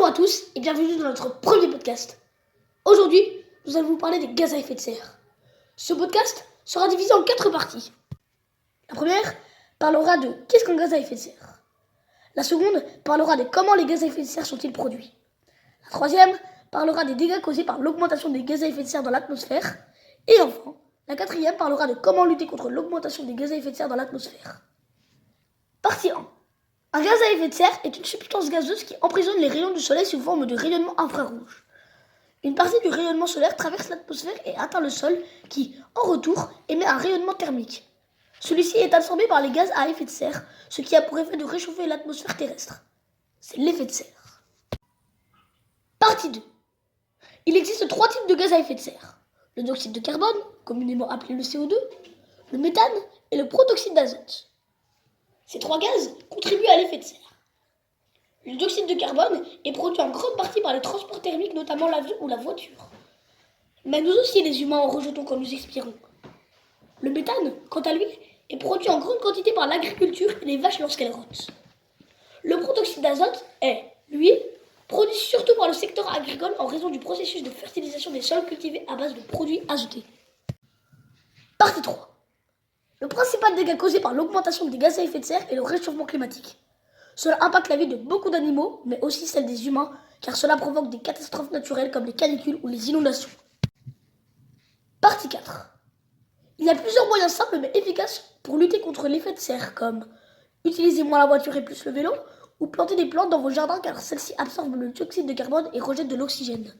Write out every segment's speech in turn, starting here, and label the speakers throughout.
Speaker 1: Bonjour à tous et bienvenue dans notre premier podcast. Aujourd'hui, nous allons vous parler des gaz à effet de serre. Ce podcast sera divisé en 4 parties. La première parlera de qu'est-ce qu'un gaz à effet de serre. La seconde parlera de comment les gaz à effet de serre sont-ils produits. La troisième parlera des dégâts causés par l'augmentation des gaz à effet de serre dans l'atmosphère. Et enfin, la quatrième parlera de comment lutter contre l'augmentation des gaz à effet de serre dans l'atmosphère. Partie 1. Un gaz à effet de serre est une substance gazeuse qui emprisonne les rayons du soleil sous forme de rayonnement infrarouge. Une partie du rayonnement solaire traverse l'atmosphère et atteint le sol qui, en retour, émet un rayonnement thermique. Celui-ci est absorbé par les gaz à effet de serre, ce qui a pour effet de réchauffer l'atmosphère terrestre. C'est l'effet de serre. Partie 2. Il existe 3 types de gaz à effet de serre. Le dioxyde de carbone, communément appelé le CO2, le méthane et le protoxyde d'azote. Ces 3 gaz contribuent à l'effet de serre. Le dioxyde de carbone est produit en grande partie par les transports thermiques, notamment l'avion ou la voiture. Mais nous aussi, les humains, en rejetons quand nous expirons. Le méthane, quant à lui, est produit en grande quantité par l'agriculture et les vaches lorsqu'elles rotent. Le protoxyde d'azote est, lui, produit surtout par le secteur agricole en raison du processus de fertilisation des sols cultivés à base de produits azotés. Partie 3. Le principal dégât causé par l'augmentation des gaz à effet de serre est le réchauffement climatique. Cela impacte la vie de beaucoup d'animaux, mais aussi celle des humains, car cela provoque des catastrophes naturelles comme les canicules ou les inondations. Partie 4. Il y a plusieurs moyens simples mais efficaces pour lutter contre l'effet de serre, comme utiliser moins la voiture et plus le vélo, ou planter des plantes dans vos jardins car celles-ci absorbent le dioxyde de carbone et rejettent de l'oxygène.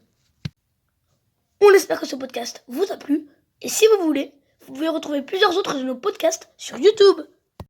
Speaker 1: On espère que ce podcast vous a plu, et si vous voulez, vous pouvez retrouver plusieurs autres de nos podcasts sur YouTube.